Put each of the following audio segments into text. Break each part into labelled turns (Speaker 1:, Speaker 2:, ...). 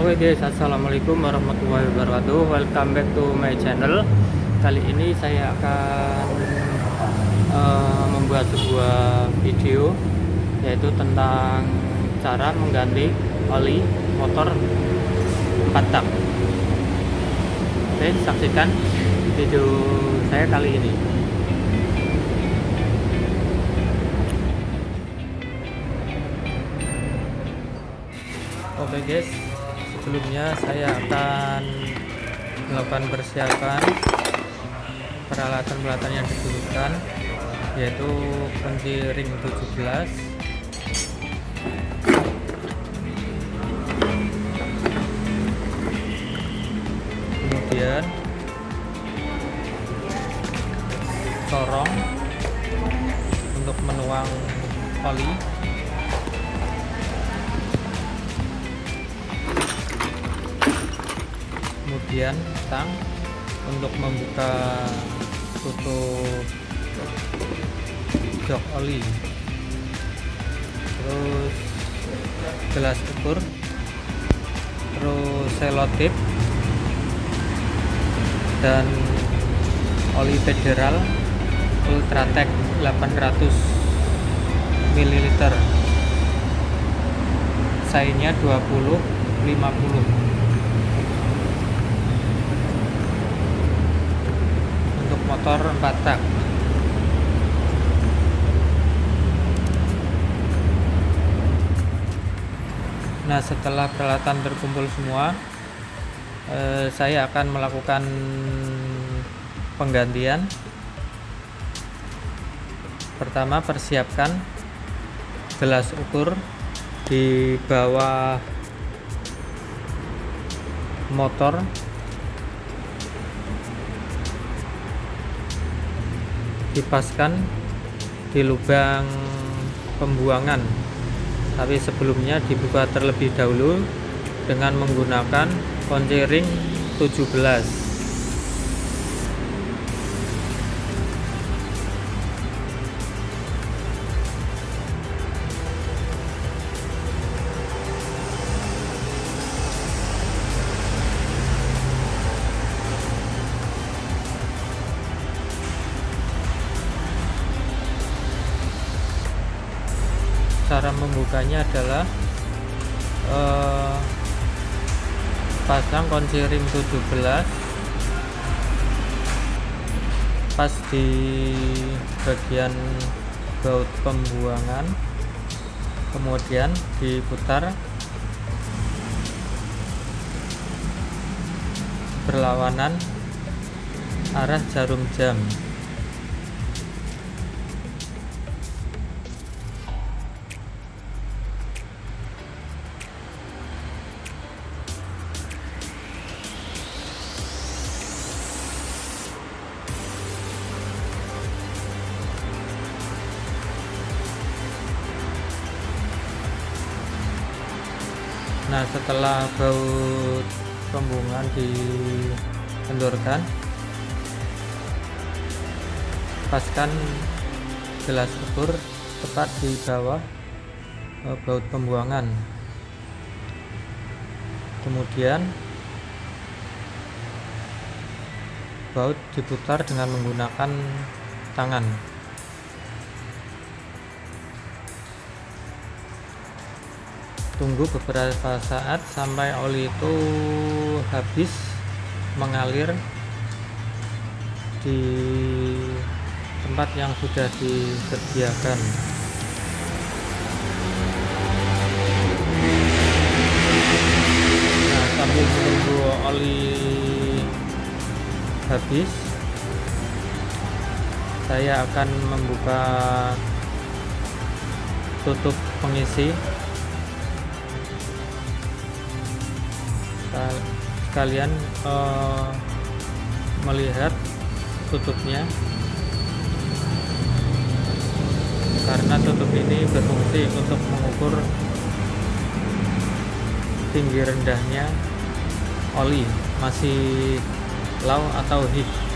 Speaker 1: Oke guys, assalamualaikum warahmatullahi wabarakatuh. Welcome back to my channel. Kali ini saya akan membuat sebuah video, yaitu tentang cara mengganti oli motor 4 tak. Oke, saksikan video saya kali ini. Oke guys, sebelumnya saya akan melakukan persiapan peralatan-peralatan yang dibutuhkan, yaitu kunci ring 17, kemudian corong untuk menuang oli, kemudian tang untuk membuka tutup jok oli, terus gelas ukur, terus selotip, dan oli federal Ultratech 800 ml, size-nya 20-50 motor 4 tak. Nah, setelah peralatan terkumpul semua, saya akan melakukan penggantian. Pertama, persiapkan gelas ukur di bawah motor, dipaskan di lubang pembuangan, tapi sebelumnya dibuka terlebih dahulu dengan menggunakan kunci ring 17. Cara membukanya adalah pasang kunci ring 17 pas di bagian baut pembuangan, kemudian diputar berlawanan arah jarum jam. Nah, setelah baut pembuangan dikendorkan, paskan gelas ukur tepat di bawah baut pembuangan. Kemudian baut diputar dengan menggunakan tangan. Tunggu beberapa saat sampai oli itu habis mengalir di tempat yang sudah disediakan. Nah, sambil menunggu oli habis, saya akan membuka tutup pengisi. Kalian melihat tutupnya, karena tutup ini berfungsi untuk mengukur tinggi rendahnya oli, masih low atau high.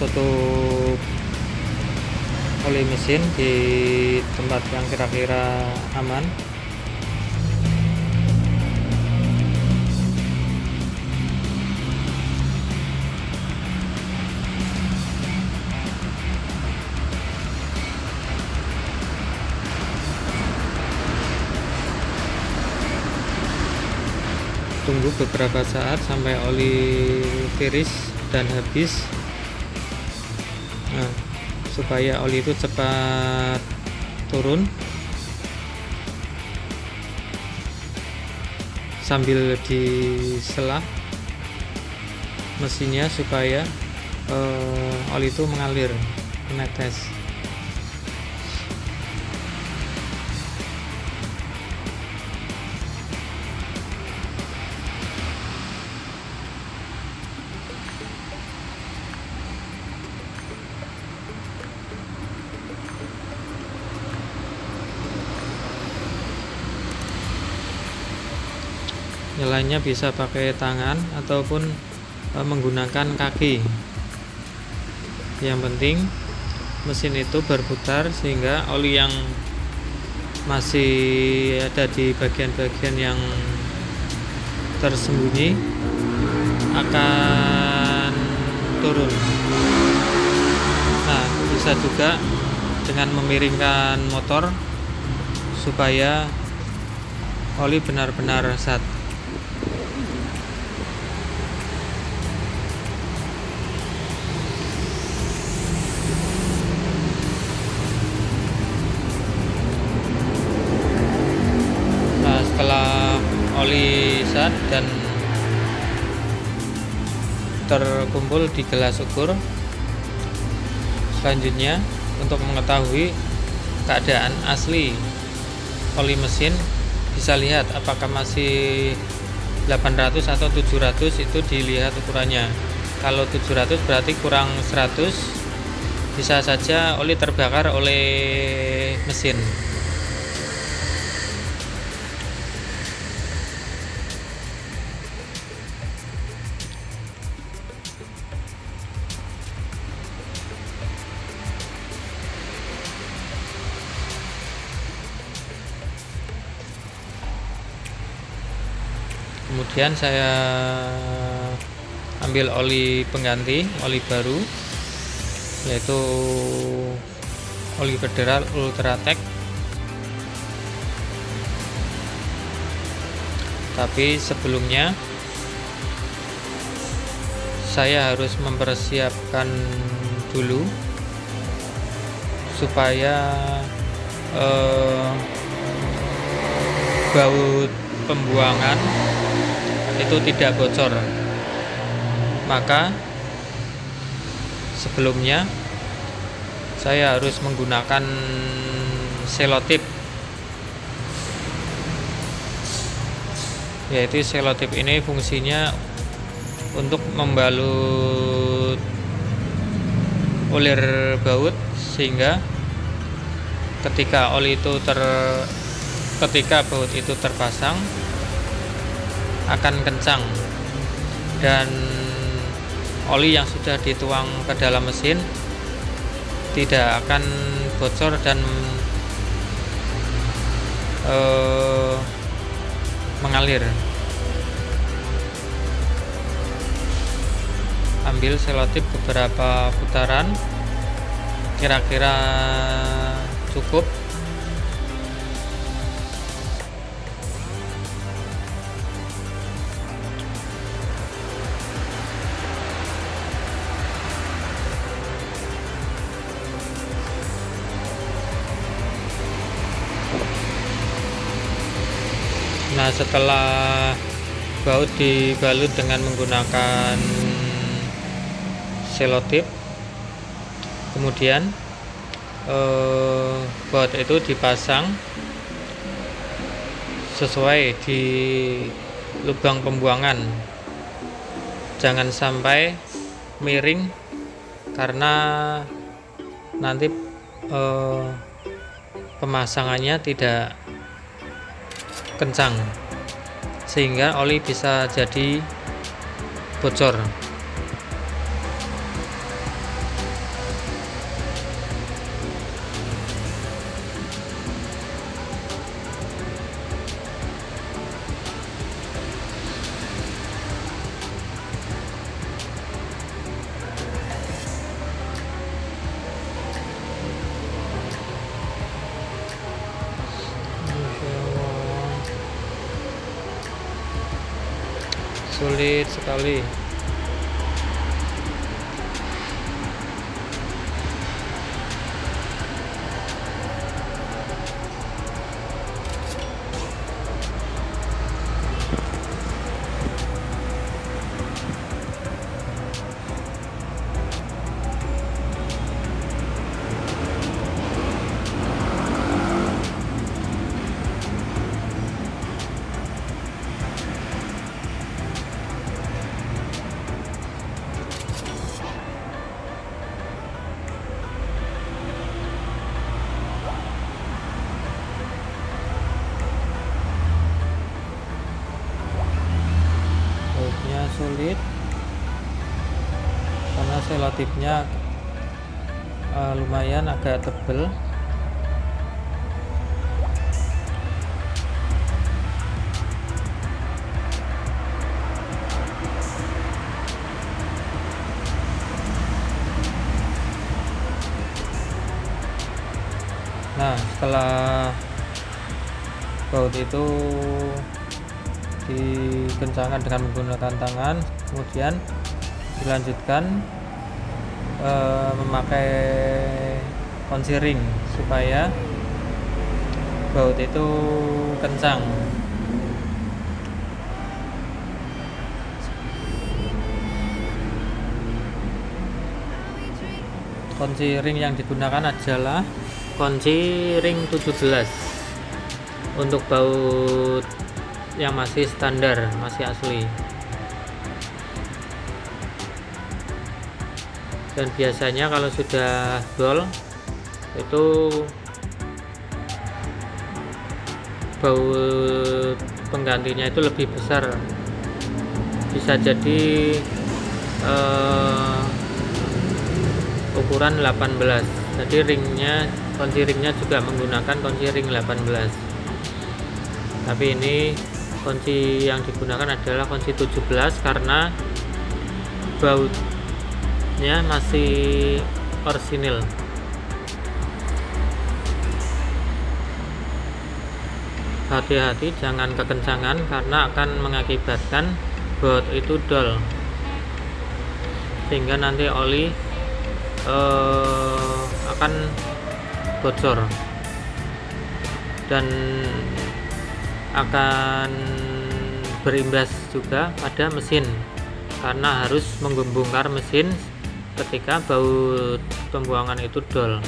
Speaker 1: tutup oli mesin di tempat yang kira-kira aman. Tunggu beberapa saat sampai oli tiris dan habis. Nah, supaya oli itu cepat turun, sambil diselah mesinnya supaya oli itu mengalir, menetes. Nyalanya bisa pakai tangan ataupun menggunakan kaki. Yang penting mesin itu berputar sehingga oli yang masih ada di bagian-bagian yang tersembunyi akan turun. Nah, bisa juga dengan memiringkan motor supaya oli benar-benar sat. Setelah oli sat dan terkumpul di gelas ukur, selanjutnya untuk mengetahui keadaan asli oli mesin, bisa lihat apakah masih 800 atau 700, itu dilihat ukurannya. Kalau 700 berarti kurang 100, bisa saja oli terbakar oleh mesin. Kemudian saya ambil oli pengganti, oli baru, yaitu oli Federal Ultratech. Tapi sebelumnya saya harus mempersiapkan dulu supaya baut pembuangan itu tidak bocor. Maka sebelumnya saya harus menggunakan selotip, yaitu selotip ini fungsinya untuk membalut ulir baut sehingga ketika baut itu terpasang akan kencang dan oli yang sudah dituang ke dalam mesin tidak akan bocor dan mengalir. Ambil selotip beberapa putaran, kira-kira cukup. Nah, setelah baut dibalut dengan menggunakan selotip, kemudian baut itu dipasang sesuai di lubang pembuangan. Jangan sampai miring karena nanti pemasangannya tidak kencang sehingga oli bisa jadi bocor. sulit sekali. Sulit karena selotipnya lumayan agak tebal. Nah, setelah baut itu dikencangkan dengan menggunakan tangan, kemudian dilanjutkan memakai kunci ring supaya baut itu kencang. Kunci ring yang digunakan adalah kunci ring 17 untuk baut yang masih standar, masih asli. Dan biasanya kalau sudah dol itu baut penggantinya itu lebih besar, bisa jadi ukuran 18. Jadi kunci ringnya juga menggunakan kunci ring 18. Tapi ini kunci yang digunakan adalah kunci 17 karena bautnya masih orisinil. Hati-hati jangan kekencangan karena akan mengakibatkan baut itu dol, sehingga nanti oli akan bocor dan akan berimbas juga pada mesin karena harus menggembungkan mesin ketika baut pembuangan itu dol.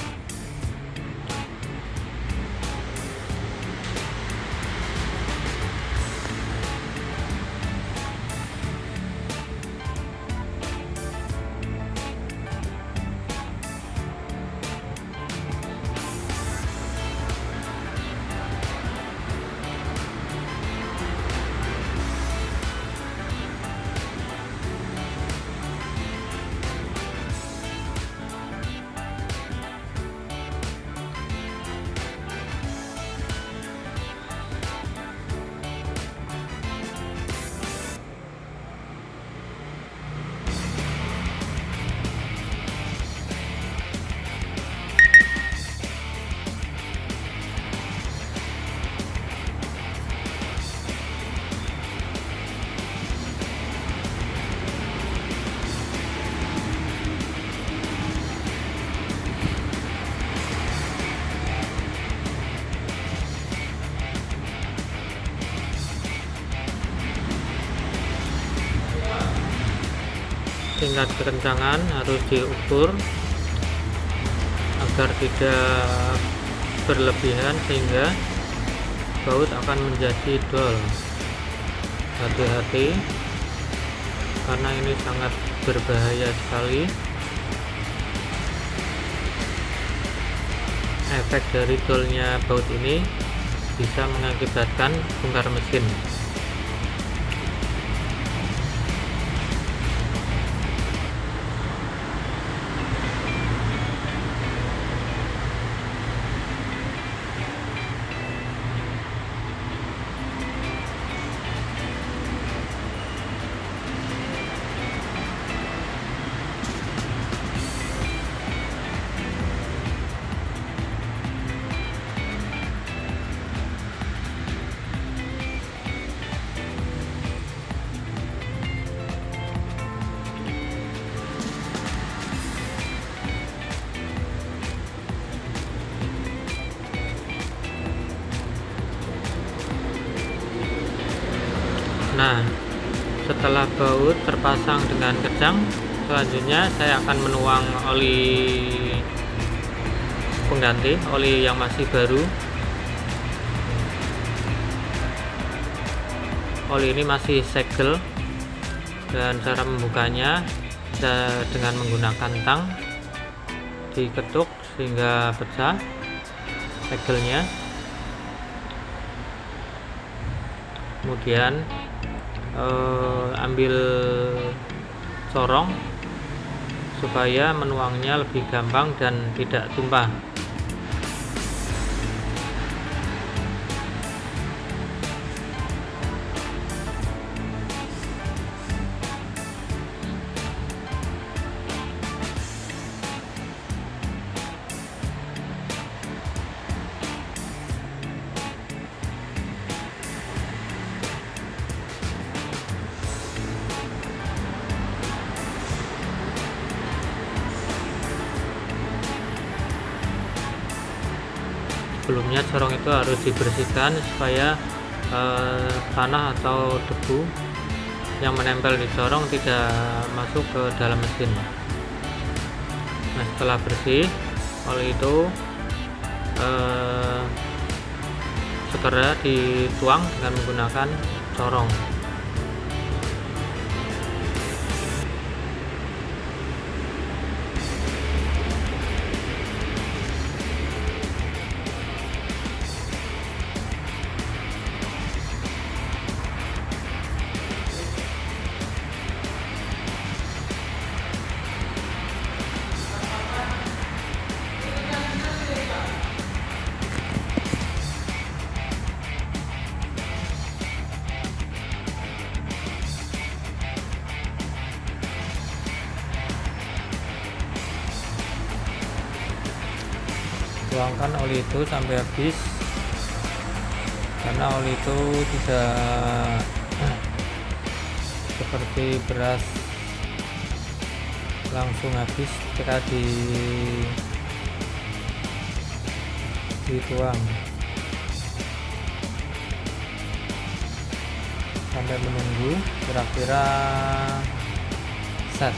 Speaker 1: Tingkat kekencangan harus diukur agar tidak berlebihan sehingga baut akan menjadi dol. Hati-hati karena ini sangat berbahaya sekali. Efek dari dolnya baut ini bisa mengakibatkan bongkar mesin. Nah, setelah baut terpasang dengan kejang, selanjutnya saya akan menuang oli pengganti, oli yang masih baru. Oli ini masih segel, dan cara membukanya dengan menggunakan tang, diketuk sehingga pecah segelnya. Kemudian ambil corong supaya menuangnya lebih gampang dan tidak tumpah. Sebelumnya corong itu harus dibersihkan supaya tanah atau debu yang menempel di corong tidak masuk ke dalam mesin. Nah, setelah bersih, oli itu segera dituang dengan menggunakan corong. Tuangkan oli itu sampai habis, karena oli itu tidak seperti beras langsung habis ketika dituang, sampai menunggu kira-kira set.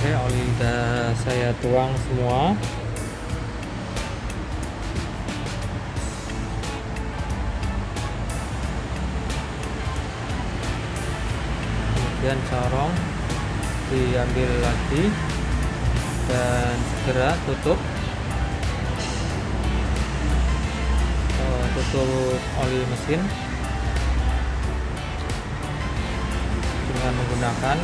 Speaker 1: Oke, oli udah saya tuang semua. Kemudian corong diambil lagi dan segera tutup oli mesin dengan menggunakan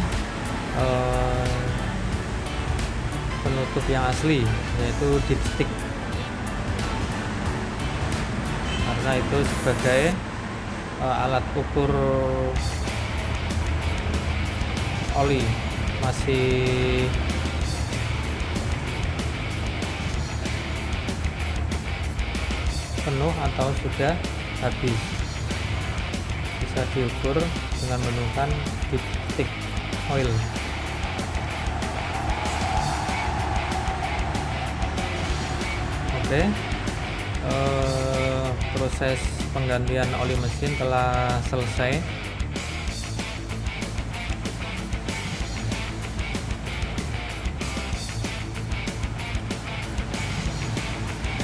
Speaker 1: penutup yang asli, yaitu dipstick, karena itu sebagai alat ukur oli masih penuh atau sudah habis. Bisa diukur dengan menggunakan dipstick oil. Oke, proses penggantian oli mesin telah selesai.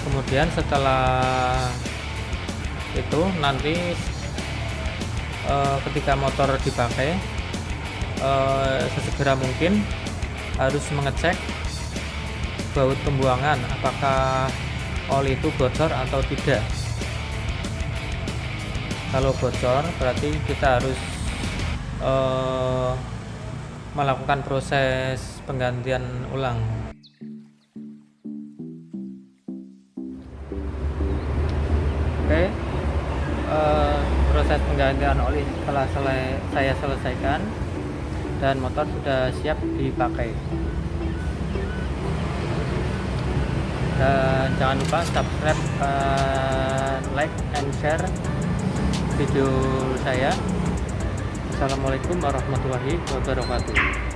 Speaker 1: Kemudian setelah itu nanti ketika motor dipakai, sesegera mungkin harus mengecek baut pembuangan apakah oli itu bocor atau tidak. Kalau bocor berarti kita harus melakukan proses penggantian ulang. Oke, proses penggantian oli telah saya selesaikan dan motor sudah siap dipakai. Dan jangan lupa subscribe, like and share video saya. Assalamualaikum warahmatullahi wabarakatuh.